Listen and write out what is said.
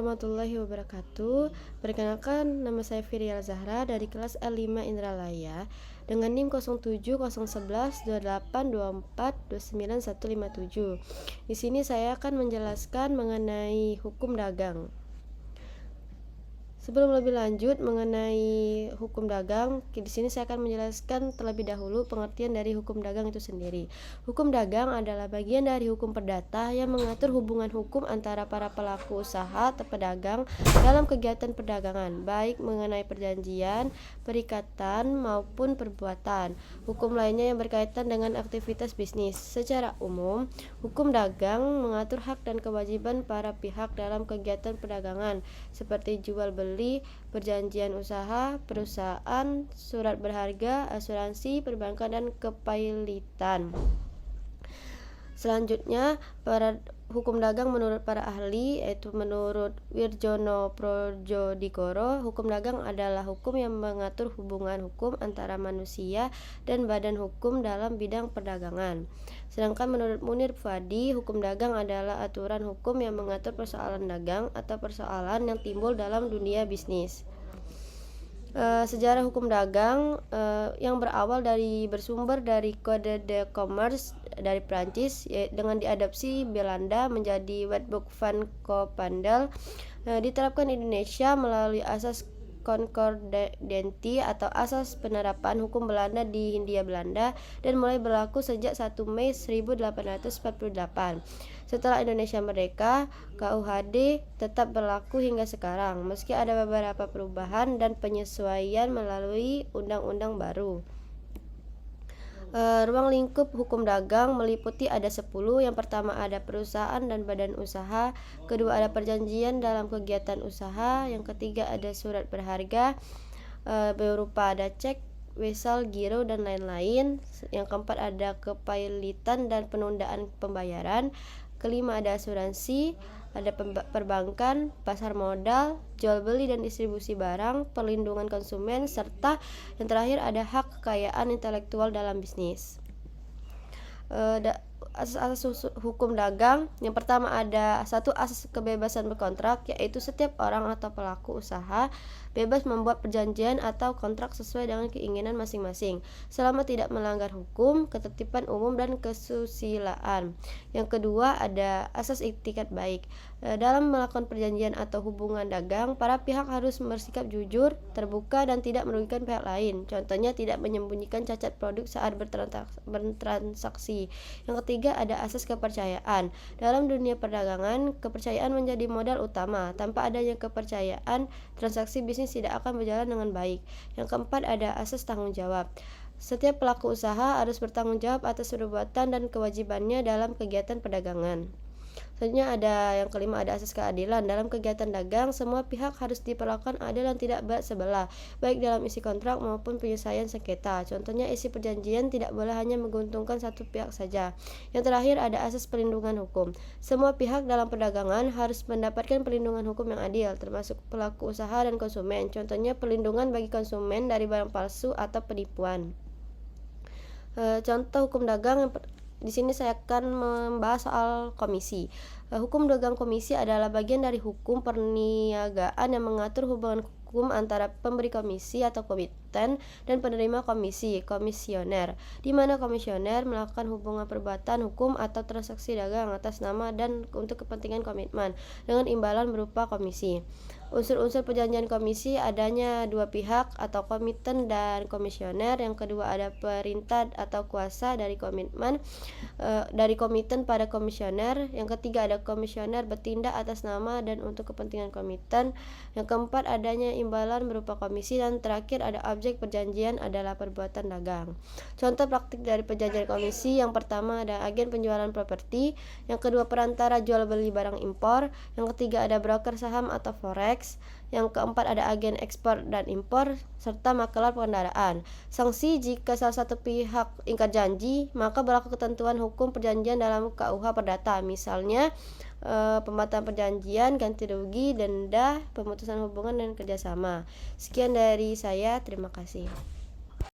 Warahmatullahi wabarakatuh. Perkenalkan, nama saya Firial Zahra dari kelas L5 Indralaya dengan NIM 0701112824295157. Di sini saya akan menjelaskan mengenai hukum dagang. Sebelum lebih lanjut mengenai hukum dagang, di sini saya akan menjelaskan terlebih dahulu pengertian dari hukum dagang itu sendiri. Hukum dagang adalah bagian dari hukum perdata yang mengatur hubungan hukum antara para pelaku usaha atau pedagang dalam kegiatan perdagangan, baik mengenai perjanjian, perikatan, maupun perbuatan. Hukum lainnya yang berkaitan dengan aktivitas bisnis. Secara umum, hukum dagang mengatur hak dan kewajiban para pihak dalam kegiatan perdagangan, seperti jual beli, perjanjian usaha, perusahaan, surat berharga, asuransi, perbankan, dan kepilitan. Selanjutnya, hukum dagang menurut para ahli, yaitu menurut Wirjono Projodikoro, hukum dagang adalah hukum yang mengatur hubungan hukum antara manusia dan badan hukum dalam bidang perdagangan. Sedangkan menurut Munir Fuadi, hukum dagang adalah aturan hukum yang mengatur persoalan dagang atau persoalan yang timbul dalam dunia bisnis. Sejarah hukum dagang yang bersumber dari Code de Commerce dari Prancis dengan diadopsi Belanda menjadi Wetboek van Koophandel, diterapkan di Indonesia melalui asas Concordantie atau asas penerapan hukum Belanda di Hindia Belanda dan mulai berlaku sejak 1 Mei 1848. Setelah Indonesia merdeka, KUHD tetap berlaku hingga sekarang, meski ada beberapa perubahan dan penyesuaian melalui undang-undang baru. Ruang lingkup hukum dagang meliputi ada 10. Yang pertama ada perusahaan dan badan usaha, kedua ada perjanjian dalam kegiatan usaha, yang ketiga ada surat berharga berupa ada cek, wesel, giro, dan lain-lain, yang keempat ada kepilitan dan penundaan pembayaran, kelima ada asuransi, ada perbankan, pasar modal, jual beli dan distribusi barang, perlindungan konsumen, serta yang terakhir ada hak kekayaan intelektual dalam bisnis. Asas-asas hukum dagang, yang pertama ada satu asas kebebasan berkontrak, yaitu setiap orang atau pelaku usaha bebas membuat perjanjian atau kontrak sesuai dengan keinginan masing-masing selama tidak melanggar hukum, ketertiban umum, dan kesusilaan. Yang kedua ada asas itikat baik. Dalam melakukan perjanjian atau hubungan dagang, para pihak harus bersikap jujur, terbuka, dan tidak merugikan pihak lain. Contohnya tidak menyembunyikan cacat produk saat bertransaksi. Yang ketiga ada asas kepercayaan. Dalam dunia perdagangan, kepercayaan menjadi modal utama. Tanpa adanya kepercayaan, transaksi bisnis tidak akan berjalan dengan baik. Yang keempat ada asas tanggung jawab. Setiap pelaku usaha harus bertanggung jawab atas perbuatan dan kewajibannya dalam kegiatan perdagangan. Selanjutnya ada yang kelima ada asas keadilan. Dalam kegiatan dagang, semua pihak harus diperlakukan adil dan tidak berat sebelah, baik dalam isi kontrak maupun penyelesaian sengketa. Contohnya isi perjanjian tidak boleh hanya menguntungkan satu pihak saja. Yang terakhir ada asas perlindungan hukum. Semua pihak dalam perdagangan harus mendapatkan perlindungan hukum yang adil, termasuk pelaku usaha dan konsumen. Contohnya perlindungan bagi konsumen dari barang palsu atau penipuan. Contoh hukum dagang di sini saya akan membahas soal komisi. Hukum dagang komisi adalah bagian dari hukum perniagaan yang mengatur hubungan hukum antara pemberi komisi atau komiten dan penerima komisi, komisioner, di mana komisioner melakukan hubungan perbuatan hukum atau transaksi dagang atas nama dan untuk kepentingan komitmen dengan imbalan berupa komisi. Unsur-unsur perjanjian komisi adanya dua pihak atau komiten dan komisioner. Yang kedua ada perintah atau kuasa dari komiten pada komisioner. Yang ketiga ada komisioner bertindak atas nama dan untuk kepentingan komiten. Yang keempat adanya imbalan berupa komisi, dan terakhir ada objek perjanjian adalah perbuatan dagang. Contoh praktik dari perjanjian komisi, yang pertama ada agen penjualan properti, yang kedua perantara jual beli barang impor, yang ketiga ada broker saham atau forex, yang keempat ada agen ekspor dan impor, serta makelar kendaraan. Sanksi jika salah satu pihak ingkar janji, maka berlaku ketentuan hukum perjanjian dalam KUH Perdata, misalnya pembatalan perjanjian, ganti rugi, denda, pemutusan hubungan, dan kerjasama. Sekian dari saya, terima kasih.